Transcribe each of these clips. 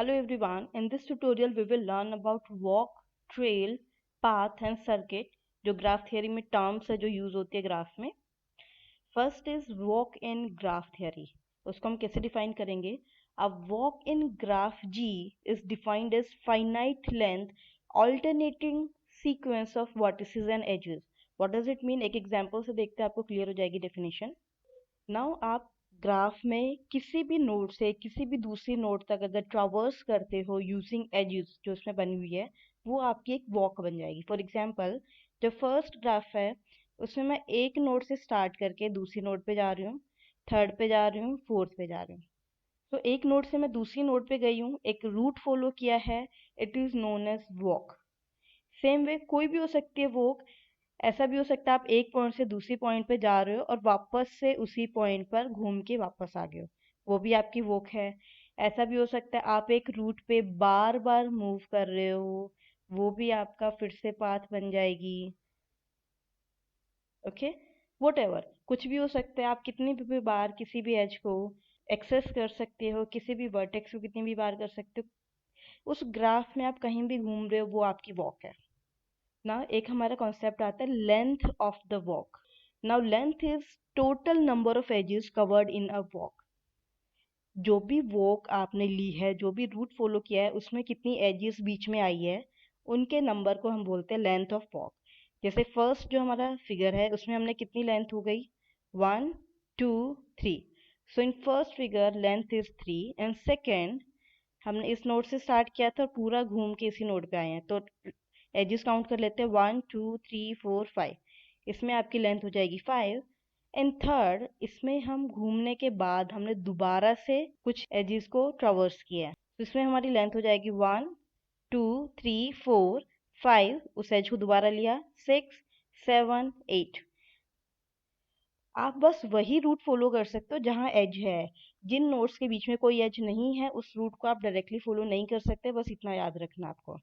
Hello everyone, in this tutorial we will learn about walk, trail, path and circuit जो graph theory में terms है जो use होती है ग्राफ में। First is walk in graph theory. उसको हम कैसे डिफाइन करेंगे? A walk in graph G is defined as finite length alternating sequence of vertices and edges. What does it mean? एक एग्जांपल से देखते हैं, आपको क्लियर हो जाएगी डेफिनेशन। नाउ आप ग्राफ में किसी भी नोड से किसी भी दूसरी नोड तक अगर ट्रावर्स करते हो यूजिंग एजेस जो उसमें बनी हुई है, वो आपकी एक वॉक बन जाएगी। फॉर एग्जांपल, जो फर्स्ट ग्राफ है उसमें मैं एक नोड से स्टार्ट करके दूसरी नोड पे जा रही हूँ, थर्ड पे जा रही हूँ, फोर्थ पे जा रही हूँ। तो एक नोड से मैं दूसरी नोड पे गई हूँ, एक रूट फॉलो किया है, it is known as walk. Same way कोई भी हो सकती है वॉक। ऐसा भी हो सकता है आप एक पॉइंट से दूसरी पॉइंट पे जा रहे हो और वापस से उसी पॉइंट पर घूम के वापस आ गए हो, वो भी आपकी वॉक है। ऐसा भी हो सकता है आप एक रूट पे बार बार मूव कर रहे हो, वो भी आपका फिर से पाथ बन जाएगी। ओके, वट एवर कुछ भी हो सकता है। आप कितनी भी बार किसी भी एज को एक्सेस कर सकते हो, किसी भी वर्टेक्स को कितनी भी बार कर सकते हो। उस ग्राफ में आप कहीं भी घूम रहे हो, वो आपकी वॉक है ना। एक हमारा कॉन्सेप्ट आता है length of the walk. Now length is total number of edges covered in a walk. जो भी वॉक आपने ली है, जो भी रूट फॉलो किया है, उसमें कितनी एजेस बीच में आई है, उनके नंबर को हम बोलते हैं लेंथ ऑफ वॉक। जैसे फर्स्ट जो हमारा फिगर है उसमें हमने कितनी लेंथ हो गई? 1 2 3। So in first figure length is 3 and second हमने इस नोड से स्टार्ट किया था और पूरा घूम के इसी नोड पे आए हैं, तो एजेस काउंट कर लेते हैं 1 2 3 4 5। इसमें आपकी लेंथ हो जाएगी 5। एंड थर्ड, इसमें हम घूमने के बाद हमने दोबारा से कुछ एजेस को ट्रावर्स किया है, तो इसमें हमारी लेंथ हो जाएगी 1 2 3 4 5। उस एज को दोबारा लिया, 6 7 8। आप बस वही रूट फॉलो कर सकते हो जहाँ एज है। जिन नोड्स के बीच में कोई एज नहीं है उस रूट को आप डायरेक्टली फॉलो नहीं कर सकते, बस इतना याद रखना आपको।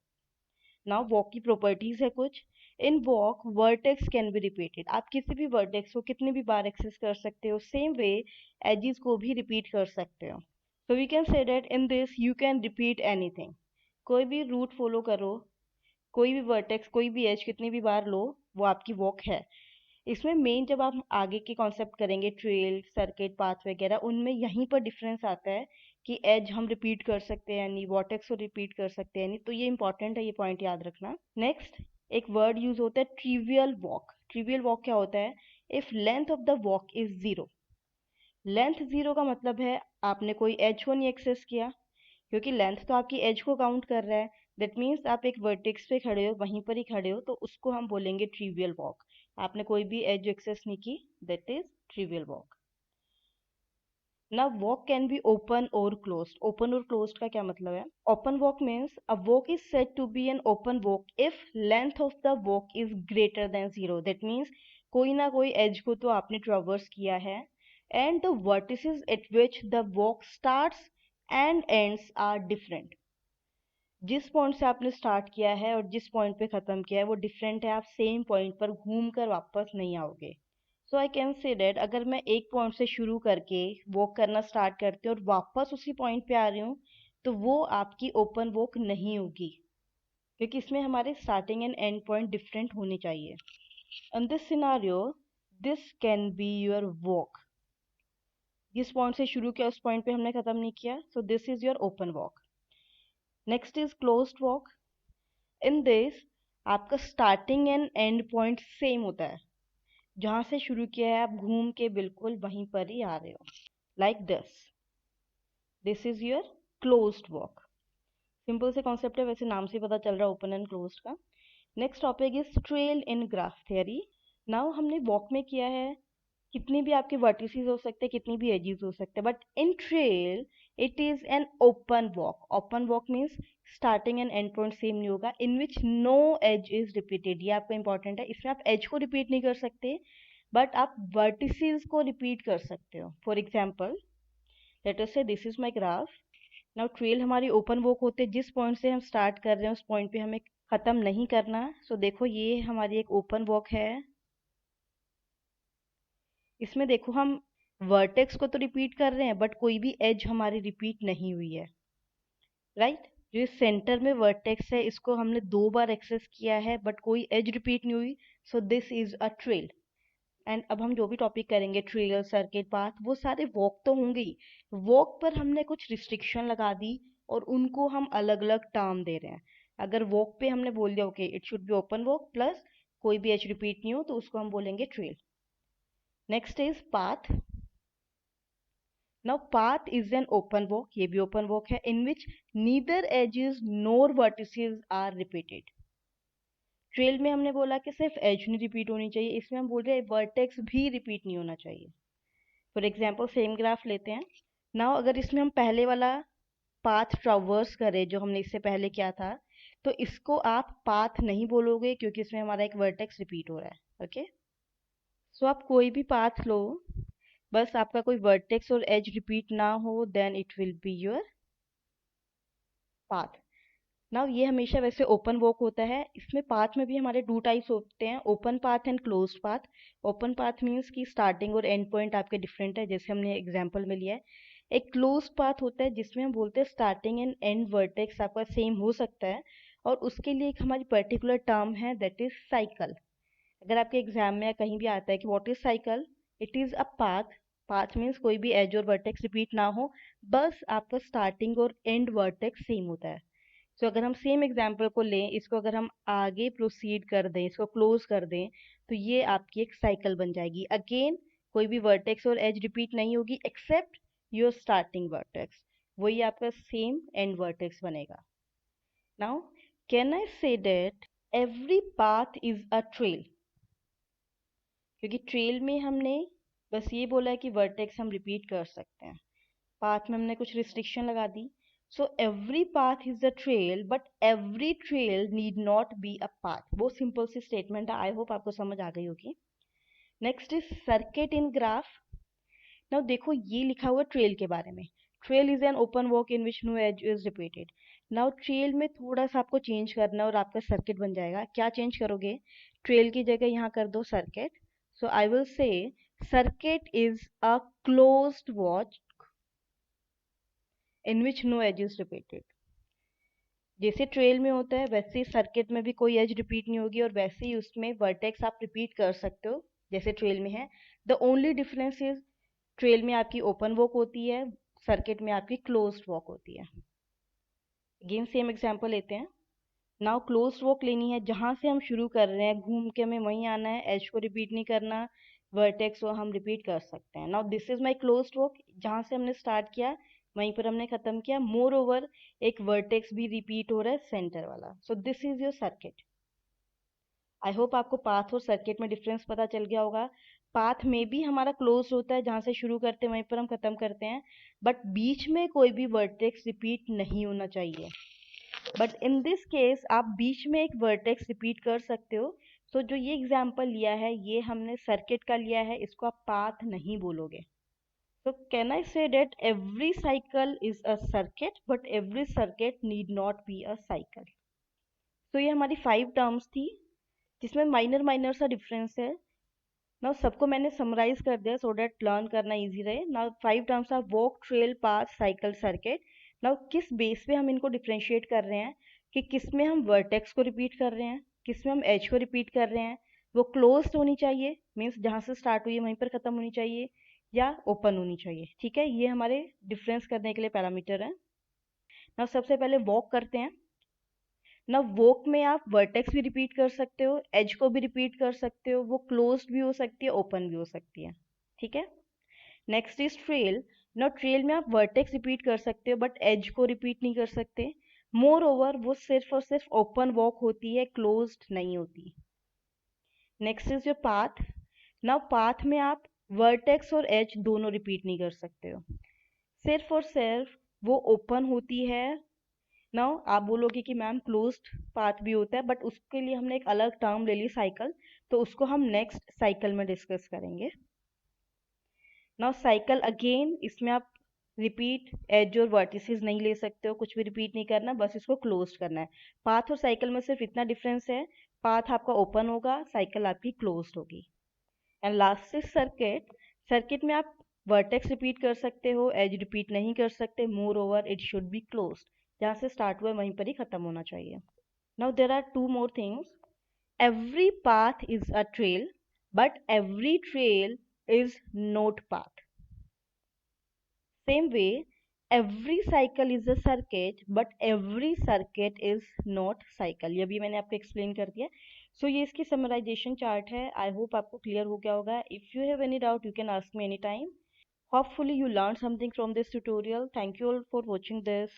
नाउ वॉक की प्रॉपर्टीज है कुछ। In walk vertex can be repeated. आप किसी भी वर्टेक्स को कितनी भी बार एक्सेस कर सकते हो, सेम वे एजेस को भी रिपीट कर सकते हो। So we can say that in this you can repeat anything. कोई भी रूट फॉलो करो, कोई भी वर्टेक्स, कोई भी एज कितनी भी बार लो, वो आपकी वॉक है। इसमें मेन जब आप आगे के कॉन्सेप्ट करेंगे, ट्रेल, सर्किट, पाथ वगैरह, उनमें यहीं पर डिफरेंस आता है कि एज हम रिपीट कर सकते हैं यानी वर्टेक्स को रिपीट कर सकते हैं नहीं। तो ये इंपॉर्टेंट है, ये पॉइंट याद रखना। नेक्स्ट, एक वर्ड यूज होता है ट्रिवियल वॉक। ट्रिवियल वॉक क्या होता है? If length of the walk is zero. Length zero का मतलब है आपने कोई एज को नहीं एक्सेस किया, क्योंकि लेंथ तो आपकी एज को काउंट कर रहा है। दैट मीन्स आप एक वर्टेक्स पे खड़े हो, वहीं पर ही खड़े हो, तो उसको हम बोलेंगे ट्रिवियल वॉक। आपने कोई भी एज एक्सेस नहीं की, दैट इज ट्रिवियल वॉक। ना वॉक कैन बी ओपन और क्लोज्ड। ओपन और क्लोज्ड का क्या मतलब है? Open walk means a walk is said to be an open walk if length of the walk is greater than zero. That means कोई ना कोई एज को तो आपने ट्रेवर्स किया है, and the vertices at which the walk starts and ends are different. जिस point से आपने स्टार्ट किया है और जिस पॉइंट पे खत्म किया है वो डिफरेंट है। आप सेम पॉइंट पर घूम कर वापस नहीं आओगे। सो आई कैन से डेट अगर मैं एक पॉइंट से शुरू करके वॉक करना स्टार्ट करती हूँ और वापस उसी पॉइंट पे आ रही हूँ, तो वो आपकी ओपन वॉक नहीं होगी, क्योंकि इसमें हमारे starting and end point different होने चाहिए। In this scenario this can be your walk. जिस पॉइंट से शुरू किया उस पॉइंट पे हमने खत्म नहीं किया, so this is your open walk. Next is closed walk. In this आपका starting and end point same होता है। जहां से शुरू किया है आप घूम के बिल्कुल वहीं पर ही आ रहे हो, like this is your closed walk. Simple से कॉन्सेप्ट है, वैसे नाम से पता चल रहा है ओपन एंड क्लोज्ड का। Next topic is trail in graph theory. Now हमने वॉक में किया है, कितनी भी आपके वर्टिसेस हो सकते हैं, कितनी भी एजेस हो सकते हैं, but in trail it is an open walk. Open walk means starting and end point same नहीं होगा, in which no edge is repeated. ये आपको इंपॉर्टेंट है, इसमें आप एज को रिपीट नहीं कर सकते, बट आप वर्टिसेस को रिपीट कर सकते हो। फॉर एग्जाम्पल, लेट अस से this is my graph. Now trail हमारी ओपन वॉक होते हैं, जिस पॉइंट से हम स्टार्ट कर रहे हैं उस पॉइंट पे हमें खत्म नहीं करना। सो देखो ये हमारी एक ओपन वॉक है। इसमें देखो हम वर्टेक्स को तो रिपीट कर रहे हैं, बट कोई भी एज हमारी रिपीट नहीं हुई है। राइट। जो इस सेंटर में वर्टेक्स है इसको हमने 2 बार एक्सेस किया है बट कोई एज रिपीट नहीं हुई, सो this is a trail. And अब हम जो भी टॉपिक करेंगे, ट्रेल, सर्किट, पाथ, वो सारे वॉक तो होंगे ही। वॉक पर हमने कुछ रिस्ट्रिक्शन लगा दी और उनको हम अलग अलग टर्म दे रहे हैं। अगर वॉक पे हमने बोल दिया okay it should be open walk plus कोई भी एज रिपीट नहीं हो, तो उसको हम बोलेंगे trail. Next is path. Now path is an open walk, ये भी ओपन वॉक है, in which neither edges nor vertices are repeated. Trail में हमने बोला कि सिर्फ एज नहीं रिपीट होनी चाहिए, इसमें हम बोल रहे हैं वर्टेक्स भी रिपीट नहीं होना चाहिए। फॉर एग्जाम्पल सेम ग्राफ लेते हैं। नाउ अगर इसमें हम पहले वाला पाथ ट्रावर्स करें जो हमने इससे पहले किया था, तो इसको आप पाथ नहीं बोलोगे क्योंकि इसमें हमारा एक वर्टेक्स रिपीट हो रहा है। ओके, सो आप कोई भी पाथ लो, बस आपका कोई वर्टेक्स और एज रिपीट ना हो, then it will be your path. Now ये हमेशा वैसे ओपन वॉक होता है। इसमें पाथ में भी हमारे 2 टाइप्स होते हैं, open path and closed path. Open path means कि स्टार्टिंग और एंड पॉइंट आपके डिफरेंट है, जैसे हमने एग्जांपल में लिया है। एक क्लोज्ड पाथ होता है जिसमें हम बोलते हैं स्टार्टिंग एंड एंड वर्टेक्स आपका सेम हो सकता है, और उसके लिए एक हमारी पर्टिकुलर टर्म है दैट इज साइकिल। अगर आपके एग्जाम में या कहीं भी आता है कि what is cycle, it is a path. Path means कोई भी एज और वर्टेक्स रिपीट ना हो, बस आपका स्टार्टिंग और एंड वर्टेक्स सेम होता है। तो अगर हम सेम एग्जाम्पल को लें, इसको अगर हम आगे प्रोसीड कर दें, इसको क्लोज कर दें, तो ये आपकी एक साइकिल बन जाएगी। अगेन कोई भी वर्टेक्स और एज रिपीट नहीं होगी एक्सेप्ट योर स्टार्टिंग वर्टेक्स, वही आपका सेम एंड वर्टेक्स बनेगा। Now can I say that every path is a trail, क्योंकि ट्रेल में हमने बस ये बोला है कि वर्टेक्स हम रिपीट कर सकते हैं, पाथ में हमने कुछ रिस्ट्रिक्शन लगा दी। So every path is a trail but every trail need not be a path. बहुत सिंपल सी स्टेटमेंट है, आई होप आपको समझ आ गई होगी। Next is circuit in graph. Now देखो ये लिखा हुआ ट्रेल के बारे में, trail is an open walk in which no edge is repeated. Now trail में थोड़ा सा आपको चेंज करना है और आपका सर्किट बन जाएगा। क्या चेंज करोगे, ट्रेल की जगह यहाँ कर दो circuit. So I will say circuit is a closed walk in which no edge is repeated. जैसे ट्रेल में होता है वैसे ही सर्किट में भी कोई एज रिपीट नहीं होगी, और वैसे ही उसमें वर्टेक्स आप रिपीट कर सकते हो जैसे ट्रेल में है। The only difference is trail में आपकी ओपन वॉक होती है, सर्किट में आपकी क्लोज्ड वॉक होती है। अगेन सेम एग्जांपल लेते हैं। नाउ क्लोज्ड वॉक लेनी है, जहां से हम शुरू कर रहे हैं घूम के हमें वहीं आना है, एज को रिपीट नहीं करना, वर्टेक्स को हम रिपीट कर सकते हैं। Now this is my closed walk, जहां से हमने स्टार्ट किया वहीं पर हमने खत्म किया। मोर ओवर एक वर्टेक्स भी रिपीट हो रहा है सेंटर वाला। सो this is your circuit. I hope आपको पाथ और सर्किट में डिफरेंस पता चल गया होगा। पाथ में भी हमारा क्लोज होता है, जहां से शुरू करते हैं वहीं पर हम खत्म करते हैं, बट बीच में कोई भी वर्टेक्स रिपीट नहीं होना चाहिए। बट इन दिस केस आप बीच में एक वर्टेक्स रिपीट कर सकते हो। सो जो ये एग्जाम्पल लिया है ये हमने सर्किट का लिया है, इसको आप पाथ नहीं बोलोगे। So can I say that every cycle is a circuit, but every circuit need not be a cycle? So ये हमारी 5 टर्म्स थी जिसमें माइनर माइनर सा डिफरेंस है। नाउ सबको मैंने समराइज कर दिया सो दैट लर्न करना इजी रहे। Now 5 terms of walk, trail, path, cycle, circuit. Now किस बेस पे हम इनको डिफ्रेंशिएट कर रहे हैं कि किस में हम वर्टेक्स को रिपीट कर रहे हैं, किस में हम एज को रिपीट कर रहे हैं। वो क्लोज्ड होनी चाहिए, मीन्स जहाँ से स्टार्ट हुई है वहीं पर खत्म होनी चाहिए, या ओपन होनी चाहिए। ठीक है, ये हमारे डिफरेंस करने के लिए पैरामीटर है। नाउ सबसे पहले वॉक करते हैं। ना वोक में आप वर्टेक्स भी रिपीट कर सकते हो, एज को भी रिपीट कर सकते हो, वो क्लोज्ड भी हो सकती है, ओपन भी हो सकती है। ठीक है, नेक्स्ट इज ट्रेल। ना ट्रेल में आप वर्टेक्स रिपीट कर सकते हो बट एज को रिपीट नहीं कर सकते। मोर ओवर वो सिर्फ और सिर्फ ओपन वॉक होती है, क्लोज्ड नहीं होती। Next is your path. ना पाथ में आप वर्टेक्स और एज दोनों रिपीट नहीं कर सकते हो, सिर्फ और सिर्फ वो ओपन होती है। नाउ आप बोलोगे कि मैम क्लोज्ड पाथ भी होता है, बट उसके लिए हमने एक अलग टर्म ले ली साइकिल, तो उसको हम नेक्स्ट साइकिल में डिस्कस करेंगे। नाउ साइकिल अगेन, इसमें आप रिपीट एज और वर्टिसेस नहीं ले सकते हो, कुछ भी रिपीट नहीं करना, बस इसको क्लोज करना है। पाथ और साइकिल में सिर्फ इतना डिफरेंस है, पाथ आपका ओपन होगा, साइकिल आपकी क्लोज होगी। And last is circuit. Circuit में आप वर्टेक्स रिपीट कर सकते हो, एज रिपीट नहीं कर सकते, more over it should be closed. जहाँ से स्टार्ट हुआ है वहीं पर ही खत्म होना चाहिए। Now there are two more things. Every path is a trail, but every trail is not path. Same way, every cycle is a circuit, but every circuit is not cycle. ये भी मैंने आपको एक्सप्लेन कर दिया। सो ये इसकी summarization chart है। I hope आपको क्लियर हो गया होगा। If you have any doubt you can ask me any time. Hopefully you learned something from this tutorial. Thank you all for watching this.